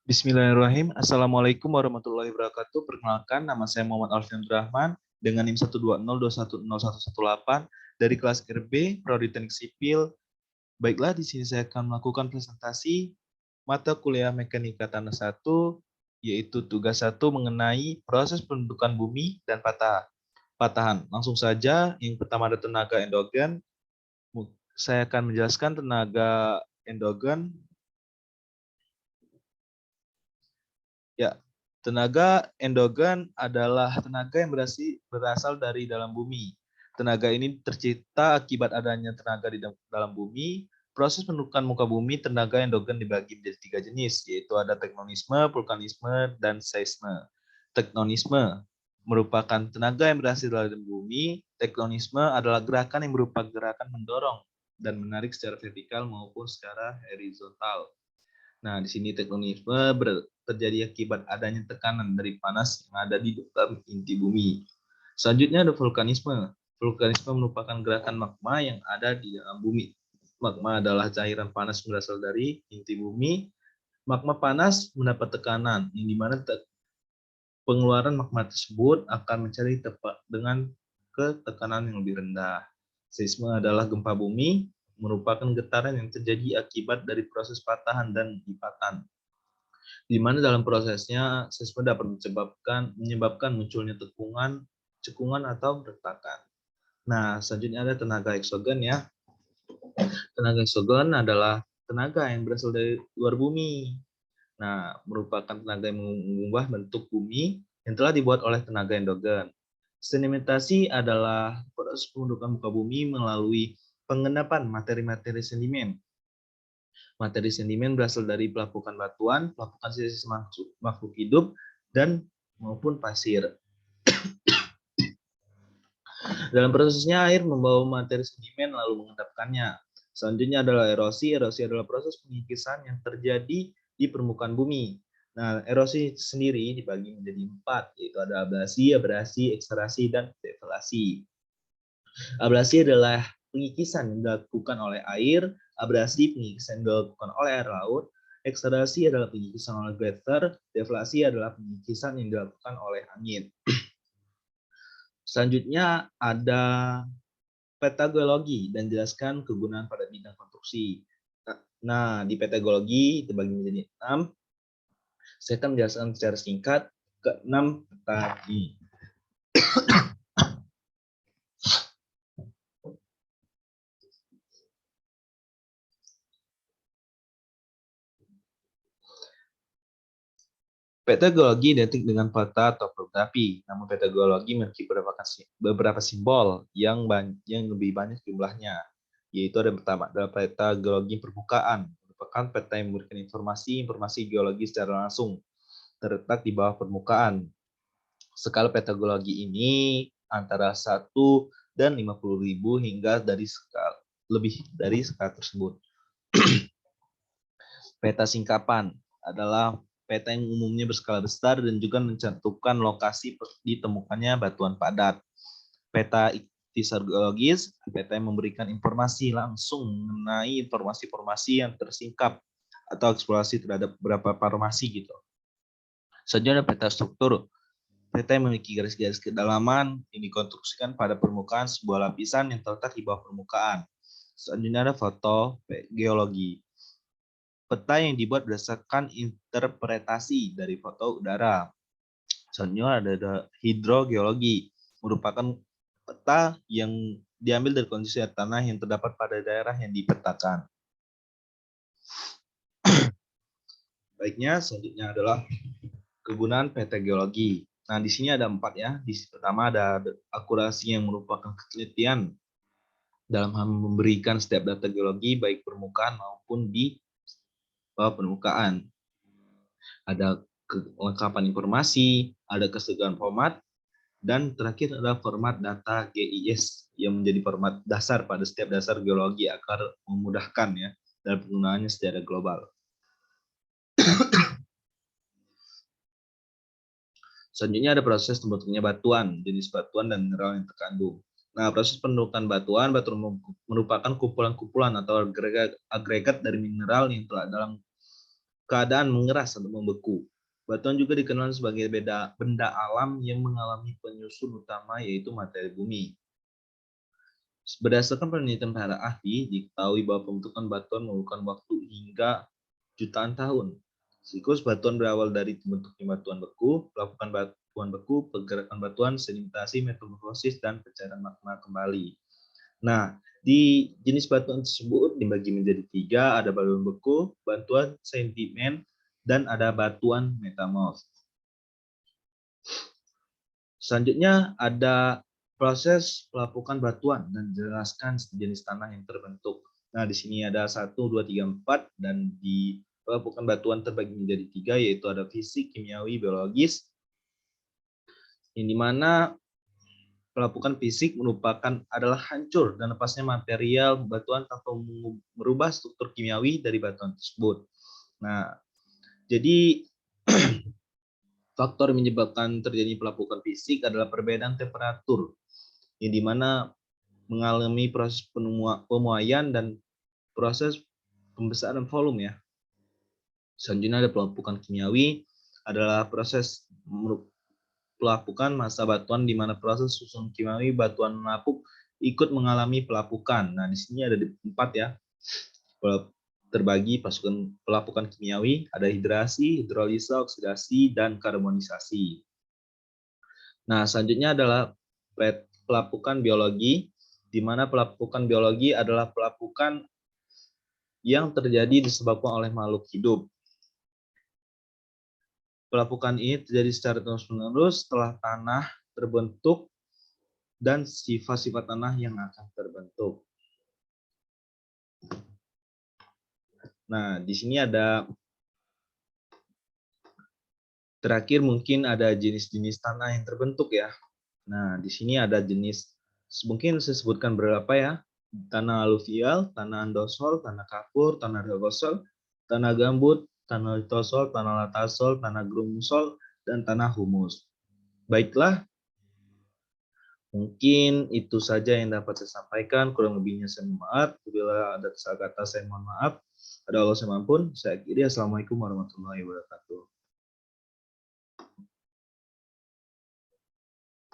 Bismillahirrahmanirrahim. Assalamualaikum warahmatullahi wabarakatuh. Perkenalkan, nama saya Muhammad Alfian Rahman dengan NIM 120210118 dari kelas RB, Prodi Teknik Sipil. Baiklah, di sini saya akan melakukan presentasi mata kuliah Mekanika Tanah 1, yaitu tugas 1 mengenai proses pembentukan bumi dan patahan. Langsung saja, yang pertama ada tenaga endogen. Saya akan menjelaskan tenaga endogen. Ya, tenaga endogen adalah tenaga yang berasal dari dalam bumi. Tenaga ini tercipta akibat adanya tenaga di dalam bumi. Proses pembentukan muka bumi, tenaga endogen dibagi menjadi 3 jenis, yaitu ada tektonisme, vulkanisme, dan seisme. Tektonisme merupakan tenaga yang berasal dari bumi. Tektonisme adalah gerakan yang berupa gerakan mendorong dan menarik secara vertikal maupun secara horizontal. Nah, di sini tektonisme terjadi akibat adanya tekanan dari panas yang ada di dalam inti bumi. Selanjutnya ada vulkanisme. Vulkanisme merupakan gerakan magma yang ada di dalam bumi. Magma adalah cairan panas berasal dari inti bumi. Magma panas mendapat tekanan, yang dimana pengeluaran magma tersebut akan mencari tempat dengan ketekanan yang lebih rendah. Seisme adalah gempa bumi, merupakan getaran yang terjadi akibat dari proses patahan dan lipatan, di mana dalam prosesnya seisme dapat menyebabkan munculnya cekungan atau retakan. Nah, selanjutnya ada tenaga eksogen ya. Tenaga eksogen adalah tenaga yang berasal dari luar bumi. Nah, merupakan tenaga yang mengubah bentuk bumi yang telah dibuat oleh tenaga endogen. Sedimentasi adalah proses pembentukan muka bumi melalui pengendapan materi-materi sedimen. Materi sedimen berasal dari pelapukan batuan, pelapukan sisa makhluk hidup, dan maupun pasir. Dalam prosesnya, air membawa materi sedimen lalu mengendapkannya. Selanjutnya adalah erosi. Erosi adalah proses pengikisan yang terjadi di permukaan bumi. Nah, erosi sendiri dibagi menjadi 4, yaitu ada ablasi, abrasi, ekstrasi, dan develasi. Ablasi adalah pengikisan yang dilakukan oleh air, abrasi pengikisan yang dilakukan oleh air laut, ekstrasi adalah pengikisan oleh glacier, deflasi adalah pengikisan yang dilakukan oleh angin. Selanjutnya ada petagologi dan jelaskan kegunaan pada bidang konstruksi. Nah, di petagologi dibagi menjadi 6. Saya akan menjelaskan secara singkat ke-6 tadi. Petagologi identik dengan peta topografi, namun petagologi memiliki beberapa simbol yang lebih banyak jumlahnya, yaitu ada pertama adalah petagologi permukaan, merupakan peta yang memberikan informasi geologi secara langsung terletak di bawah permukaan. Skala petagologi ini antara 1 dan 50.000 hingga lebih dari skala tersebut. Peta singkapan adalah peta yang umumnya berskala besar dan juga mencantumkan lokasi ditemukannya batuan padat. Peta ichthyogeologis, peta yang memberikan informasi langsung mengenai informasi-informasi yang tersingkap atau eksplorasi terhadap beberapa formasi gitu. Selanjutnya ada peta struktur. Peta yang memiliki garis-garis kedalaman yang dikonstruksikan pada permukaan sebuah lapisan yang terletak di bawah permukaan. Selanjutnya ada foto geologi. Peta yang dibuat berdasarkan interpretasi dari foto udara. Selanjutnya ada hidrogeologi, merupakan peta yang diambil dari kondisi tanah yang terdapat pada daerah yang dipetakan. Baiknya, selanjutnya adalah kegunaan peta geologi. Nah, di sini ada 4 ya. Pertama ada akurasi yang merupakan ketelitian dalam hal memberikan setiap data geologi baik permukaan maupun di bawah permukaan. Ada kelengkapan informasi, ada kesediaan format, dan terakhir adalah format data GIS yang menjadi format dasar pada setiap dasar geologi agar memudahkan ya dalam penggunaannya secara global. Selanjutnya ada proses terbentuknya batuan, jenis batuan dan mineral yang terkandung. Nah, proses pembentukan batuan merupakan kumpulan-kumpulan atau agregat dari mineral yang telah dalam keadaan mengeras atau membeku. Batuan juga dikenal sebagai benda alam yang mengalami penyusun utama yaitu materi bumi. Berdasarkan penelitian para ahli, diketahui bahwa pembentukan batuan memerlukan waktu hingga jutaan tahun. Siklus batuan berawal dari terbentuknya batuan beku, pelapukan batuan beku, pergerakan batuan, sedimentasi, metamorfosis, dan pencairan magma kembali. Nah, di jenis batuan tersebut dibagi menjadi 3, ada batuan beku, batuan sedimen, dan ada batuan metamorf. Selanjutnya ada proses pelapukan batuan dan jelaskan jenis tanah yang terbentuk. Nah, di sini ada 1, 2, 3, 4, dan di pelapukan batuan terbagi menjadi 3, yaitu ada fisik, kimiawi, biologis, yang dimana pelapukan fisik merupakan adalah hancur dan lepasnya material batuan tanpa merubah struktur kimiawi dari batuan tersebut. Nah, jadi faktor menyebabkan terjadi pelapukan fisik adalah perbedaan temperatur, yang dimana mengalami proses pemuaian dan proses pembesaran volume ya. Selanjutnya ada pelapukan kimiawi, adalah proses pelapukan massa batuan di mana proses susun kimiawi batuan melapuk ikut mengalami pelapukan. Nah, di sini ada 4 ya. Terbagi pasukan pelapukan kimiawi, ada hidrasi, hidrolisa, oksidasi, dan karbonisasi. Nah, selanjutnya adalah pelapukan biologi, di mana pelapukan biologi adalah pelapukan yang terjadi disebabkan oleh makhluk hidup. Pelapukan ini terjadi secara terus-menerus setelah tanah terbentuk dan sifat-sifat tanah yang akan terbentuk. Nah, di sini ada terakhir mungkin ada jenis-jenis tanah yang terbentuk ya. Nah, di sini ada jenis, mungkin saya sebutkan beberapa ya. Tanah aluvial, tanah andosol, tanah kapur, tanah rogosol, tanah gambut, tanah litosol, tanah latasol, tanah grumusol, dan tanah humus. Baiklah, mungkin itu saja yang dapat saya sampaikan. Kurang lebihnya saya mohon maaf. Bila ada kesalahan kata saya mohon maaf. Ada Allah yang mampun. Saya akhiri. Assalamualaikum warahmatullahi wabarakatuh.